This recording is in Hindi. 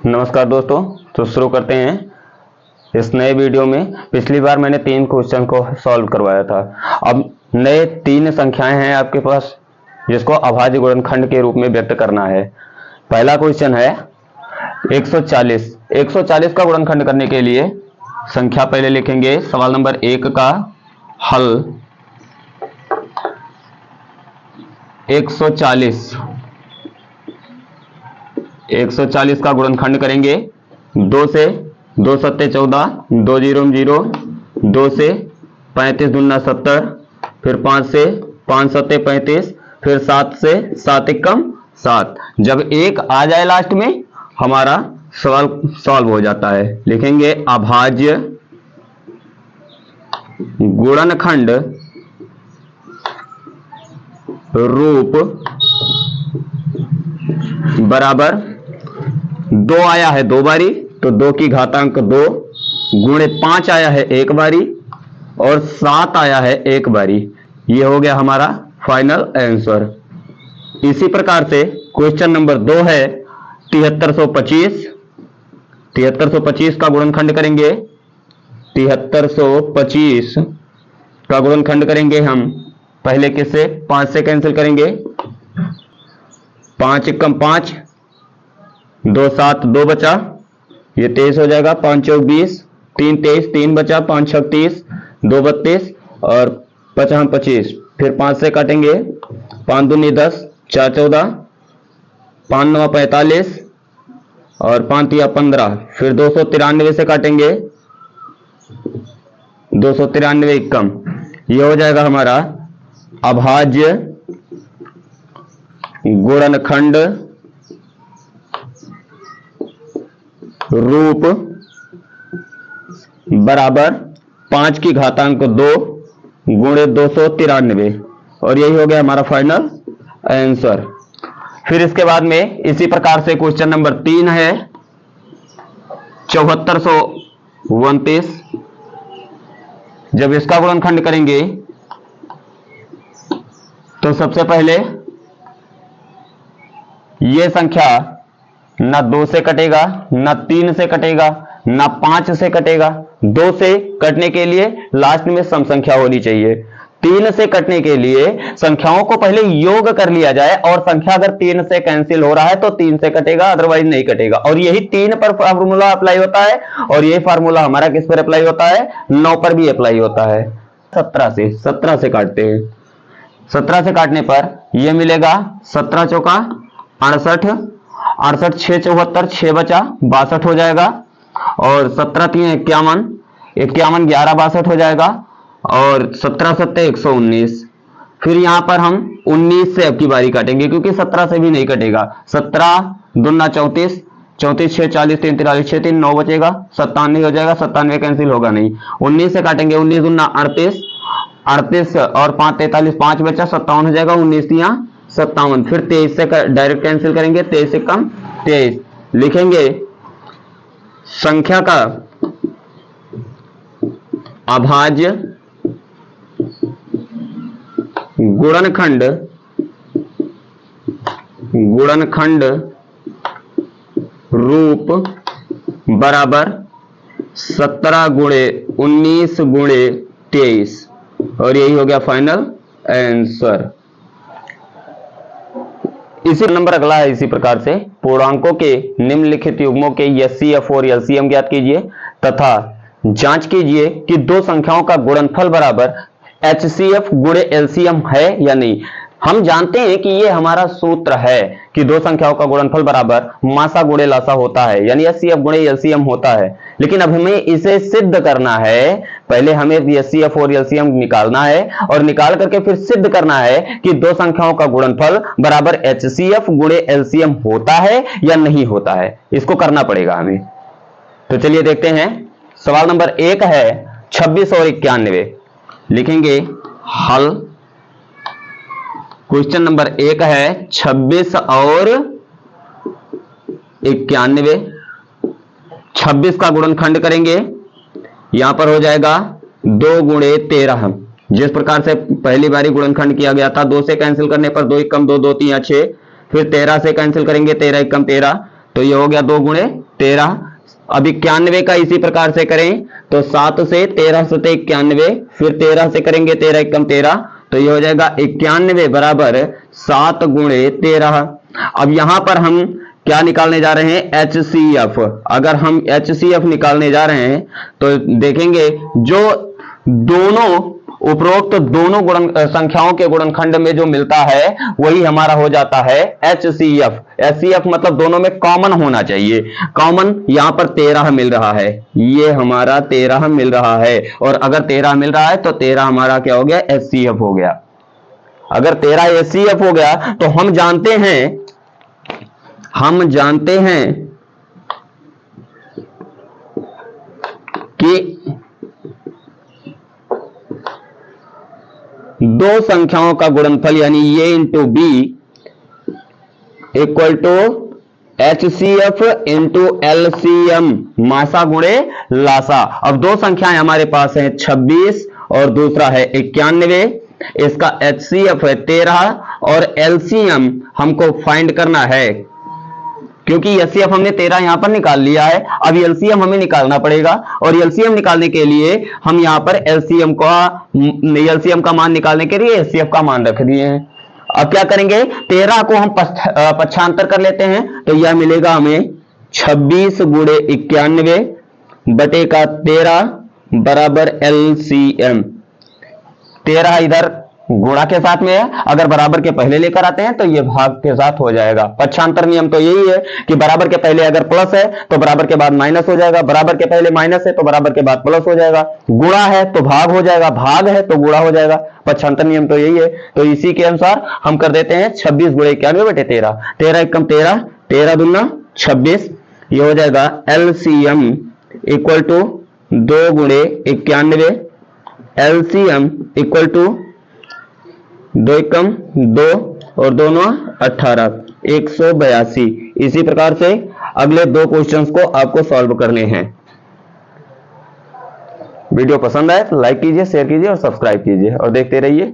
नमस्कार दोस्तों। तो शुरू करते हैं इस नए वीडियो में। पिछली बार मैंने 3 क्वेश्चन को सॉल्व करवाया था। अब नए 3 संख्याएं हैं आपके पास जिसको अभाज्य गुणनखंड के रूप में व्यक्त करना है। पहला क्वेश्चन है 140। 140 का गुणनखंड करने के लिए संख्या पहले लिखेंगे। सवाल नंबर 1 का हल 140 का गुणनखंड करेंगे। 2 से 2 सत्ते 14, 2 जीरो 0, 2 से 35 दूना 70, फिर 5 से 5 सत्ते 35, फिर 7 से 7 एकम 7। जब 1 आ जाए लास्ट में हमारा सवाल सॉल्व हो जाता है। लिखेंगे अभाज्य गुणनखंड रूप बराबर 2 आया है 2 बारी तो 2 की घातांक 2 गुणे 5 आया है 1 बारी और 7 आया है 1 बारी। ये हो गया हमारा फाइनल आंसर। इसी प्रकार से क्वेश्चन नंबर 2 है 7325। 7325 का गुणनखंड करेंगे। 7325 का गुणनखंड करेंगे हम पहले किससे? 5 से कैंसिल करेंगे। 5 एकम 5, 2 7 2 बचा, ये 23 हो जाएगा। 5 चौक 20, 3 23, 3 बचा, 5 6 30, 2 32 और 5 25। फिर 5 से काटेंगे। 5 दूनी 10, 4 14, 5 9 45 और 5 3 15। फिर 293 से काटेंगे। 293 एकम, ये हो जाएगा हमारा अभाज्य गुणनखंड रूप बराबर 5 की घातांक 2 गुणे 293 और यही हो गया हमारा फाइनल आंसर। फिर इसके बाद में इसी प्रकार से क्वेश्चन नंबर 3 है 7429। जब इसका गुणनखंड करेंगे तो सबसे पहले यह संख्या ना 2 से कटेगा, ना 3 से कटेगा, ना 5 से कटेगा। 2 से कटने के लिए लास्ट में सम संख्या होनी चाहिए। 3 से कटने के लिए संख्याओं को पहले योग कर लिया जाए और संख्या अगर 3 से कैंसिल हो रहा है तो 3 से कटेगा, अदरवाइज नहीं कटेगा। और यही 3 पर फार्मूला अप्लाई होता है और यही फार्मूला हमारा किस पर अप्लाई होता है? 9 पर भी अप्लाई होता है। 17 से काटते हैं। 17 से काटने पर यह मिलेगा 17 चौका 68, 68 6 74, 6 बचा 62 हो जाएगा और 17 3 51, 51 11 62 हो जाएगा और 17 सत्ते 119। फिर यहां पर हम 19 से अब की बारी काटेंगे क्योंकि 17 से भी नहीं कटेगा। 17 दूना 34, 34 6 40, 3 43, 6 3 9 बचेगा, 97 हो जाएगा। 97 कैंसिल होगा नहीं। 19 से काटेंगे। 19 दूना 38, 38 और 5 43, 5 बचा 57 हो जाएगा। 19 3 57। फिर 23 से डायरेक्ट कैंसिल करेंगे। 23 से कम 23। लिखेंगे संख्या का अभाज्य गुणनखंड रूप बराबर 17 गुणे 19 गुणे 23 और यही हो गया फाइनल आंसर। इसी नंबर अगला है। इसी प्रकार से पूर्णांकों के निम्नलिखित युग्मों के एचसीएफ और एलसीएम ज्ञात कीजिए तथा जांच कीजिए कि 2 संख्याओं का गुणनफल बराबर एचसीएफ गुणे एलसीएम है या नहीं। हम जानते हैं कि ये हमारा सूत्र है कि 2 संख्याओं का गुणनफल बराबर मासा गुणे लासा होता है, यानी एचसीएफ गुणे एलसीएम होता है। लेकिन अब हमें इसे सिद्ध करना है। पहले हमें एचसीएफ और एलसीएम निकालना है और निकाल करके फिर सिद्ध करना है कि 2 संख्याओं का गुणनफल बराबर एचसीएफ गुणे एलसीएम होता है या नहीं होता है। इसको करना पड़ेगा हमें। तो चलिए देखते हैं। सवाल नंबर 1 है 26 और 91। लिखेंगे हल। क्वेश्चन नंबर 1 है 26 और 91। 26 का गुणनखंड करेंगे। यहां पर हो जाएगा 2 गुणे 13। जिस प्रकार से पहली बारी गुणनखंड किया गया था। 2 से कैंसिल करने पर 2 एकम 2, 2 3 6। फिर 13 से कैंसिल करेंगे। 13 एकम 13 तो ये हो गया 2 गुणे 13। अब 91 का इसी प्रकार से करें तो 7 से 13 से 91, फिर 13 से करेंगे 13 एकम 13, तो ये हो जाएगा 91 बराबर 7 गुणे 13। अब यहां पर हम क्या निकालने जा रहे हैं, HCF। अगर हम HCF निकालने जा रहे हैं तो देखेंगे जो दोनों उपरोक्त दोनों संख्याओं के गुणनखंड में जो मिलता है वही हमारा हो जाता है HCF। HCF मतलब दोनों में कॉमन होना चाहिए। कॉमन यहां पर 13 मिल रहा है, ये हमारा 13 मिल रहा है, और अगर 13 मिल रहा है तो 13 हमारा क्या हो गया, HCF हो गया। अगर 13 HCF हो गया तो हम जानते हैं कि दो संख्याओं का गुणनफल यानी a into b equal to HCF into LCM, मासा गुणे लासा। अब दो संख्याएं हमारे पास हैं 26 और दूसरा है 91। इसका HCF है 13 और LCM हमको फाइंड करना है, क्योंकि HCF हमने 13 यहां पर निकाल लिया है। अब LCM हमें निकालना पड़ेगा, और LCM निकालने के लिए हम यहां पर LCM का मान निकालने के लिए HCF का मान रख दिए हैं। अब क्या करेंगे, 13 को हम पक्षांतर कर लेते हैं तो यह मिलेगा हमें 26 गुणे 91 बटे का 13 बराबर LCM। 13 इधर गुणा के साथ में है, अगर बराबर के पहले लेकर आते हैं तो ये भाग के साथ हो जाएगा। पक्षांतर नियम तो यही है कि बराबर के पहले अगर प्लस है तो बराबर के बाद माइनस हो जाएगा, बराबर के पहले माइनस है तो बराबर के बाद प्लस हो जाएगा, गुणा है तो भाग हो जाएगा, भाग है तो गुणा हो जाएगा। पक्षांतर नियम तो यही है। तो इसी के अनुसार हम कर देते हैं 26 गुणे 91 बटे 13, 13 एकम 13, 13 दूना 26, ये हो जाएगा LCM इक्वल टू 2 गुणे 91, LCM इक्वल टू 2 एकम 2 और दोनों 18, 182। इसी प्रकार से अगले दो क्वेश्चंस को आपको सॉल्व करने हैं। वीडियो पसंद आए तो लाइक कीजिए, शेयर कीजिए और सब्सक्राइब कीजिए और देखते रहिए।